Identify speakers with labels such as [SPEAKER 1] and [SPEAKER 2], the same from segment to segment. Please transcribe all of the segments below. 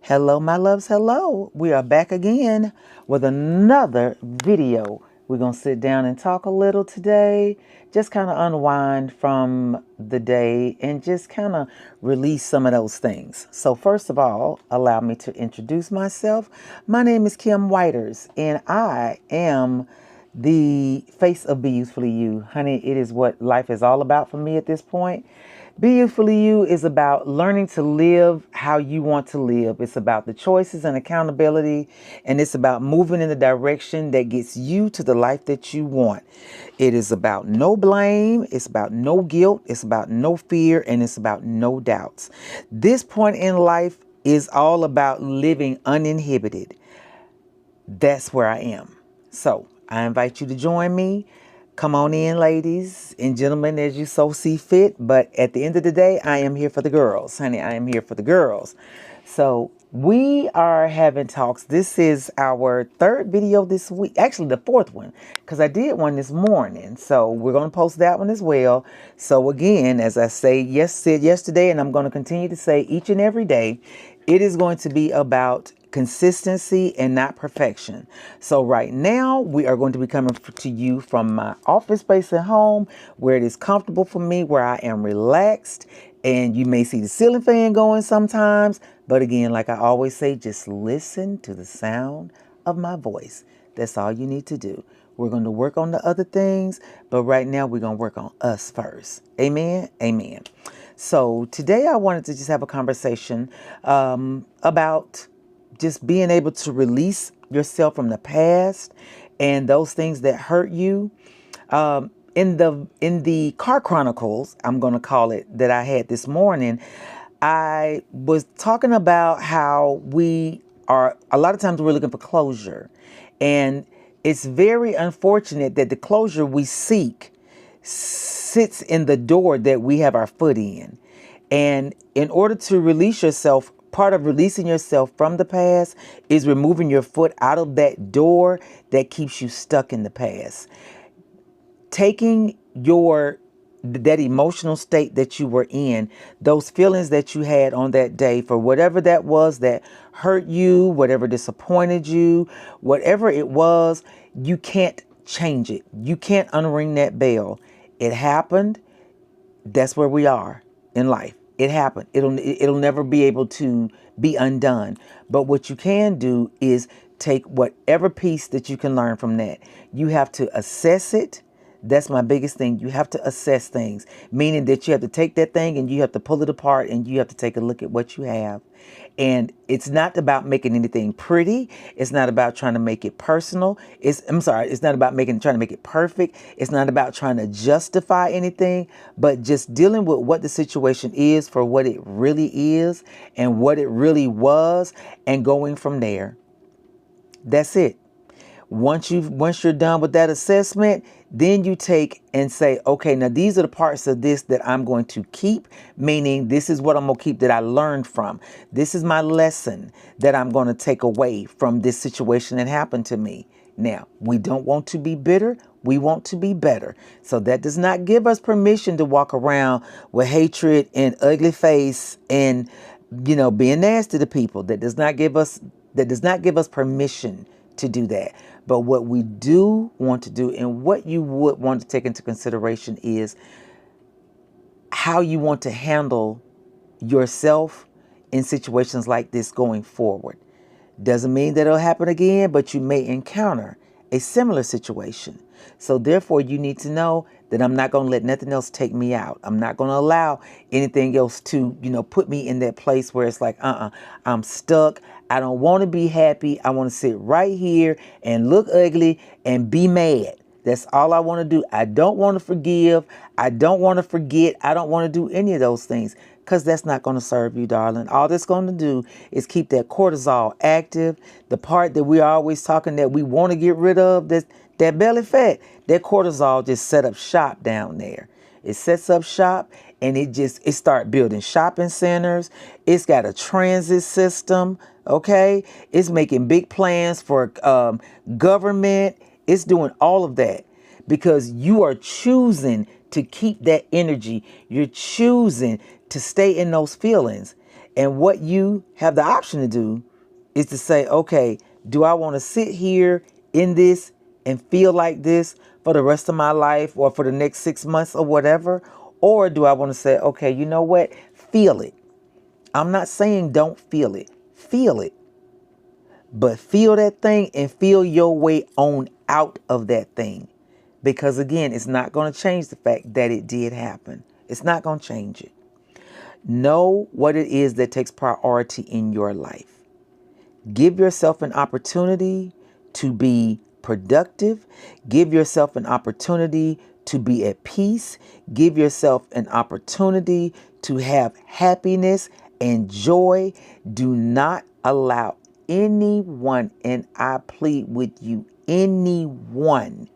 [SPEAKER 1] Hello, my loves. Hello. We are back again with another video. We're going to sit down and talk a little today, just kind of unwind from the day and just kind of release some of those things. So, first of all, allow me to introduce myself. My name is Kim Whiters, and I am the face of Be Youthfully You. Honey, it is what life is all about for me at this point. Be Youthfully You is about learning to live how you want to live. It's about the choices and accountability, and it's about moving in the direction that gets you to the life that you want. It is about no blame, it's about no guilt, it's about no fear, and it's about no doubts. This point in life is all about living uninhibited. That's where I am. So I invite you to join me. Come on in, ladies and gentlemen, as you so see fit. But at the end of the day, I am here for the girls. Honey, I am here for the girls. So we are having talks. This is our third video this week. Actually, the fourth one, because I did one this morning. So we're going to post that one as well. So again, as I said yesterday, and I'm going to continue to say each and every day, it is going to be about consistency and not perfection. So right now we are going to be coming to you from my office space at home, where it is comfortable for me, where I am relaxed, and you may see the ceiling fan going sometimes. But again, like I always say, just listen to the sound of my voice. That's all you need to do. We're going to work on the other things, but right now we're going to work on us first. Amen. Amen. So today I wanted to just have a conversation about just being able to release yourself from the past and those things that hurt you. In the car chronicles, I'm going to call it, that I had this morning, I was talking about how we are, a lot of times we're looking for closure, and it's very unfortunate that the closure we seek sits in the door that we have our foot in. And in order to release yourself, part of releasing yourself from the past is removing your foot out of that door that keeps you stuck in the past. Taking that emotional state that you were in, those feelings that you had on that day, for whatever that was that hurt you, whatever disappointed you, whatever it was, you can't change it. You can't unring that bell. It happened. That's where we are in life. It happened. It'll never be able to be undone. But what you can do is take whatever piece that you can learn from that. You have to assess it. That's my biggest thing. You have to assess things, meaning that you have to take that thing and you have to pull it apart and you have to take a look at what you have. And it's not about making anything pretty. It's not about trying to make it personal. It's not about trying to make it perfect. It's not about trying to justify anything, but just dealing with what the situation is for what it really is and what it really was, and going from there. That's it. Once you're done with that assessment, then you take and say, okay, now these are the parts of this that I'm going to keep, meaning this is what I'm going to keep that I learned from. This is my lesson that I'm going to take away from this situation that happened to me. Now, we don't want to be bitter. We want to be better. So that does not give us permission to walk around with hatred and ugly face and, being nasty to people. That does not give us permission to do that. But what we do want to do, and what you would want to take into consideration, is how you want to handle yourself in situations like this going forward. Doesn't mean that it'll happen again, but you may encounter a similar situation. So therefore, you need to know that I'm not going to let nothing else take me out. I'm not going to allow anything else to, put me in that place where it's like, I'm stuck. I don't want to be happy. I want to sit right here and look ugly and be mad. That's all I want to do. I don't want to forgive. I don't want to forget. I don't want to do any of those things, because that's not going to serve you, darling. All that's going to do is keep that cortisol active. The part that we're always talking that we want to get rid of, that belly fat, that cortisol just set up shop down there. It sets up shop, and it start building shopping centers. It's got a transit system. Okay. It's making big plans for government. It's doing all of that because you are choosing to keep that energy. You're choosing to stay in those feelings. And what you have the option to do is to say, okay, do I want to sit here in this and feel like this for the rest of my life or for the next 6 months or whatever? Or do I want to say, okay, you know what? Feel it. I'm not saying don't feel it. Feel it. But feel that thing and feel your way on out of that thing. Because again, it's not going to change the fact that it did happen. It's not going to change it. Know what it is that takes priority in your life. Give yourself an opportunity to be productive. Give yourself an opportunity to be at peace. Give yourself an opportunity to have happiness and joy. Do not allow anyone, and I plead with you, anyone,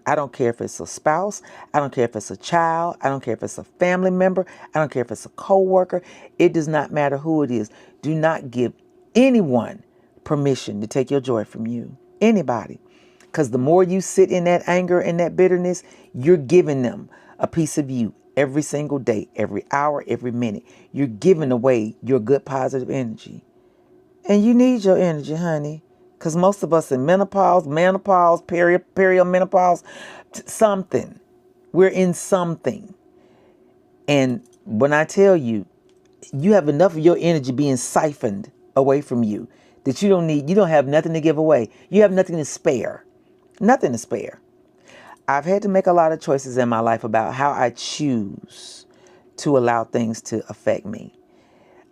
[SPEAKER 1] I don't care if it's a spouse, I don't care if it's a child, I don't care if it's a family member, I don't care if it's a coworker. It does not matter who it is. Do not give anyone permission to take your joy from you. Anybody. Because the more you sit in that anger and that bitterness, you're giving them a piece of you every single day, every hour, every minute. You're giving away your good positive energy. And you need your energy, honey. Because most of us in menopause, perimenopause, something. We're in something. And when I tell you, you have enough of your energy being siphoned away from you that you don't have nothing to give away. You have nothing to spare. Nothing to spare. I've had to make a lot of choices in my life about how I choose to allow things to affect me.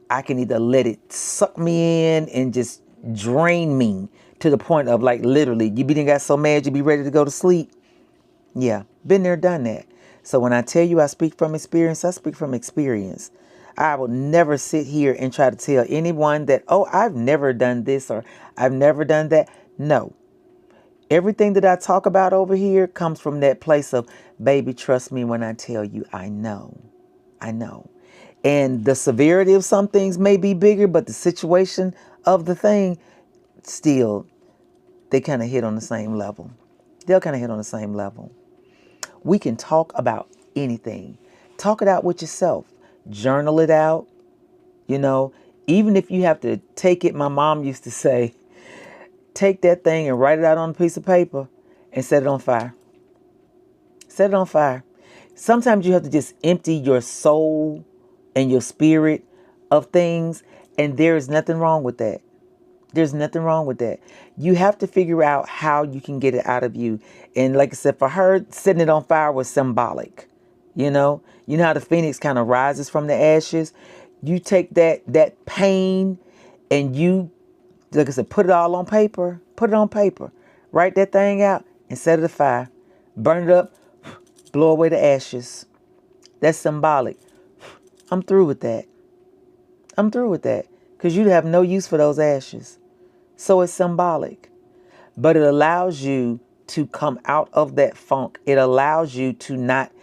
[SPEAKER 1] I can either let it suck me in and just drain me to the point of like literally you got so mad you be ready to go to sleep. Yeah, been there, done that. So when I tell you I speak from experience, I speak from experience. I will never sit here and try to tell anyone that, oh, I've never done this or I've never done that. No. Everything that I talk about over here comes from that place of, baby, trust me when I tell you I know. I know. And the severity of some things may be bigger, but the situation of the thing, still, they kind of hit on the same level. They'll kind of hit on the same level. We can talk about anything. Talk it out with yourself. Journal it out. You know, even if you have to take it, my mom used to say, take that thing and write it out on a piece of paper and set it on fire. Set it on fire. Sometimes you have to just empty your soul and your spirit of things, and there is nothing wrong with that. There's nothing wrong with that. You have to figure out how you can get it out of you. And like I said, for her, setting it on fire was symbolic. You know how the phoenix kind of rises from the ashes. You take that pain and you, like I said, put it all on paper. Put it on paper. Write that thing out and set it afire. Burn it up. Blow away the ashes. That's symbolic. I'm through with that. I'm through with that. Because you have no use for those ashes. So it's symbolic. But it allows you to come out of that funk. It allows you to not,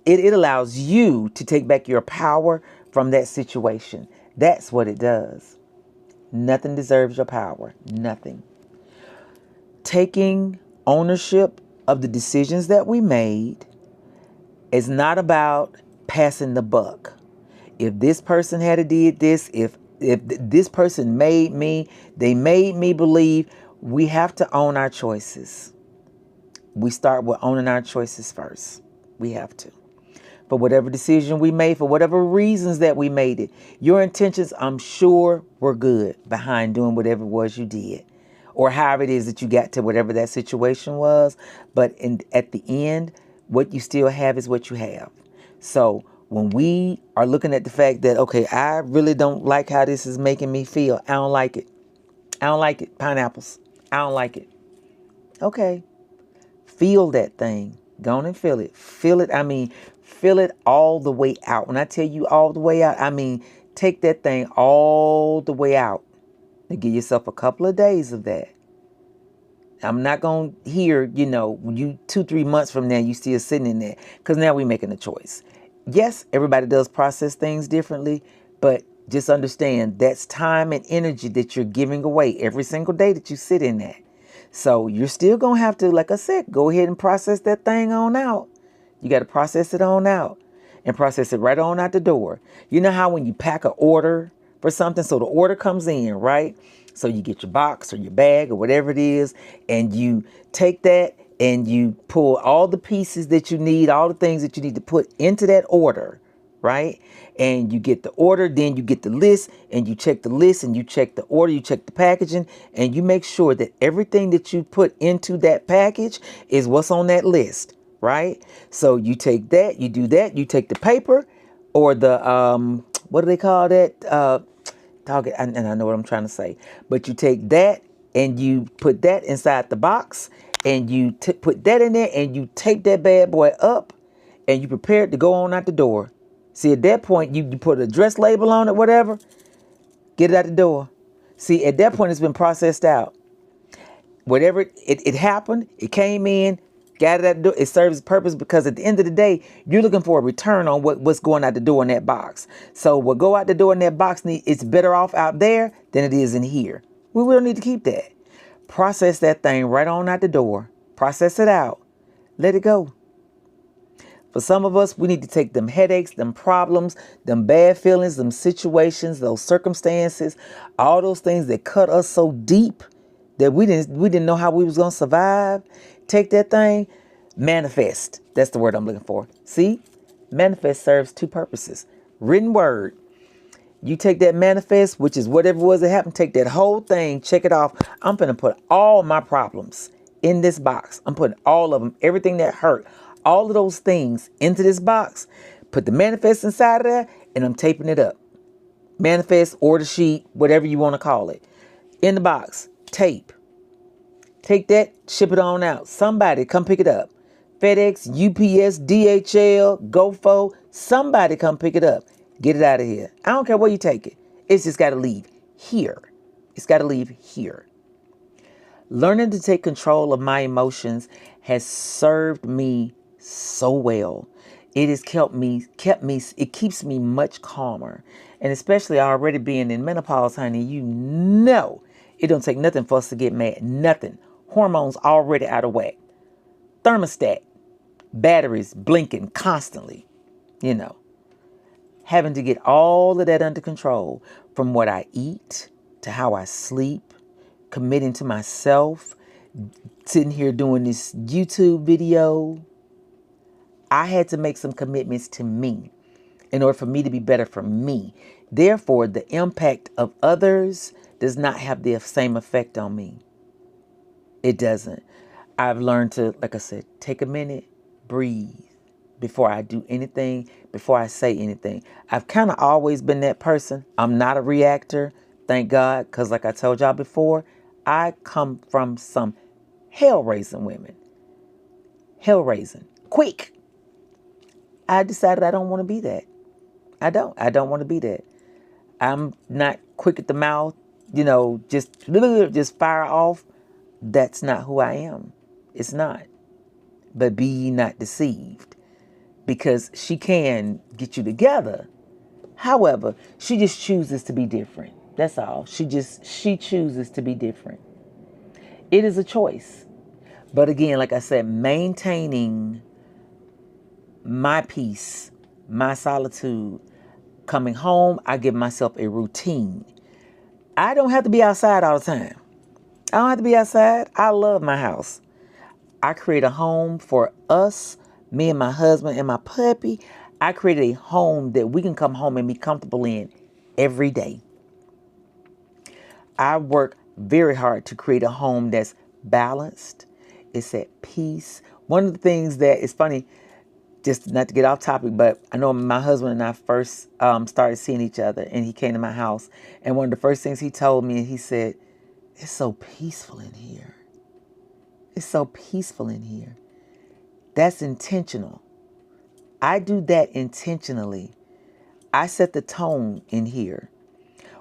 [SPEAKER 1] it allows you to take back your power from that situation. That's what it does. Nothing deserves your power. Nothing. Taking ownership of the decisions that we made is not about passing the buck. If this person had did this, if this person made me, they made me believe. We have to own our choices. We start with owning our choices first. We have to. For whatever decision we made, for whatever reasons that we made it, your intentions, I'm sure, were good behind doing whatever it was you did, or however it is that you got to whatever that situation was. But at the end, what you still have is what you have. So when we are looking at the fact that, okay, I really don't like how this is making me feel. I don't like it. I don't like it. Pineapples. I don't like it. Okay. Feel that thing. Go on and feel it. Feel it. I mean, feel it all the way out. When I tell you all the way out, I mean, take that thing all the way out and give yourself a couple of days of that. I'm not going to hear, you 2-3 months from now, you still sitting in there, because now we're making a choice. Yes, everybody does process things differently, but just understand that's time and energy that you're giving away every single day that you sit in that. So you're still going to have to, like I said, go ahead and process that thing on out. You got to process it on out. and process it right on out the door. You know how when you pack an order for something, so the order comes in, right? So you get your box or your bag or whatever it is, and you take that and you pull all the pieces that you need, all the things that you need to put into that order, right? And you get the order, then you get the list, and you check the list, and you check the order, you check the packaging, and you make sure that everything that you put into that package is what's on that list, right? So you take that, you do that, you take the paper or the, what do they call that? And I know what I'm trying to say, but you take that and you put that inside the box, and you put that in there, and you tape that bad boy up, and you prepare it to go on out the door. See, at that point, you put an address label on it, whatever, get it out the door. See, at that point, it's been processed out. Whatever it happened, it came in, got it out the door. It serves its purpose, because at the end of the day, you're looking for a return on what's going out the door in that box. So what go out the door in that box, it's better off out there than it is in here. We don't need to keep that. Process that thing right on out the door. Process it out. Let it go. For some of us, we need to take them headaches, them problems, them bad feelings, them situations, those circumstances, all those things that cut us so deep that we didn't know how we was going to survive. Take that thing, manifest. That's the word I'm looking for. See, manifest serves two purposes. Written word. You take that manifest, which is whatever it was that happened, take that whole thing, check it off. I'm going to put all my problems in this box. I'm putting all of them, everything that hurt, all of those things into this box. Put the manifest inside of there, and I'm taping it up. Manifest, order sheet, whatever you want to call it. In the box, tape. Take that, ship it on out. Somebody come pick it up. FedEx, UPS, DHL, GoFo, somebody come pick it up. Get it out of here. I don't care where you take it. It's just got to leave here. It's got to leave here. Learning to take control of my emotions has served me so well. It has it keeps me much calmer. And especially already being in menopause, honey, you know, it don't take nothing for us to get mad. Nothing. Hormones already out of whack. Thermostat, batteries blinking constantly, you know. Having to get all of that under control, from what I eat to how I sleep, committing to myself, sitting here doing this YouTube video. I had to make some commitments to me in order for me to be better for me. Therefore, the impact of others does not have the same effect on me. It doesn't. I've learned to, like I said, take a minute, breathe before I do anything, before I say anything. I've kind of always been that person. I'm not a reactor, thank God, because like I told y'all before, I come from some hell-raising women. Hell-raising. Quick. I decided I don't want to be that. I don't want to be that. I'm not quick at the mouth, you know, just fire off. That's not who I am. It's not. But be ye not deceived, because she can get you together. However, she just chooses to be different. That's all. She chooses to be different. It is a choice. But again, like I said, maintaining my peace, my solitude, coming home, I give myself a routine. I don't have to be outside all the time. I don't have to be outside. I love my house. I create a home for us, me and my husband and my puppy. I created a home that we can come home and be comfortable in every day. I work very hard to create a home that's balanced. It's at peace. One of the things that is funny, just not to get off topic, but I know my husband and I first started seeing each other, and he came to my house. And one of the first things he told me, he said, "It's so peaceful in here. It's so peaceful in here." That's intentional. I do that intentionally. I set the tone in here.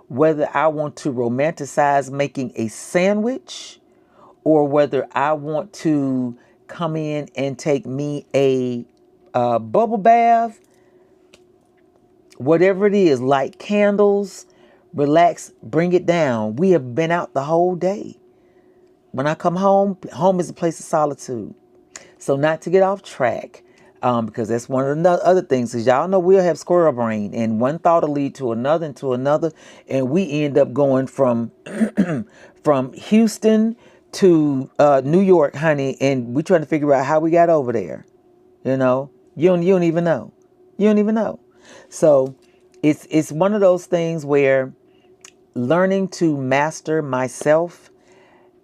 [SPEAKER 1] Whether I want to romanticize making a sandwich, or whether I want to come in and take me a bubble bath, whatever it is, light candles, relax, bring it down. We have been out the whole day. When I come home, home is a place of solitude. So not to get off track, Because that's one of the other things. Because y'all know we'll have squirrel brain, and one thought will lead to another and to another, and we end up going from from Houston to New York, honey, and we trying to figure out how we got over there. You know, you don't even know. You don't even know. So it's one of those things where learning to master myself,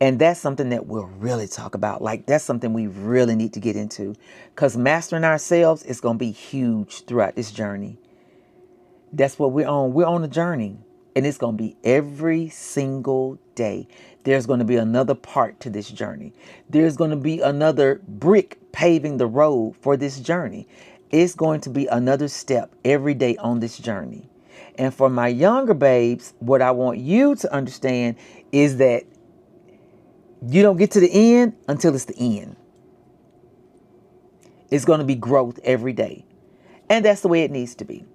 [SPEAKER 1] and that's something that we'll really talk about. Like, that's something we really need to get into, because mastering ourselves is going to be huge throughout this journey. That's what we're on. We're on a journey, and it's going to be every single day. There's going to be another part to this journey. There's going to be another brick paving the road for this journey. It's going to be another step every day on this journey. And for my younger babes, what I want you to understand is that you don't get to the end until it's the end. It's going to be growth every day. And that's the way it needs to be.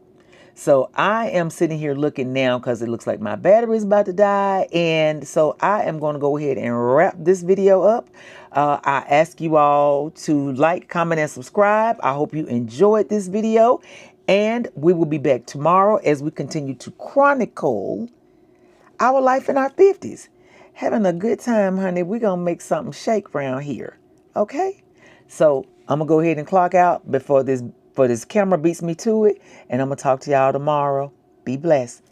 [SPEAKER 1] So I am sitting here looking now because it looks like my battery is about to die. And so I am going to go ahead and wrap this video up. I ask you all to like, comment, and subscribe. I hope you enjoyed this video. And we will be back tomorrow as we continue to chronicle our life in our 50s. Having a good time, honey. We're going to make something shake around here. Okay? So I'm going to go ahead and clock out before this camera beats me to it. And I'm going to talk to y'all tomorrow. Be blessed.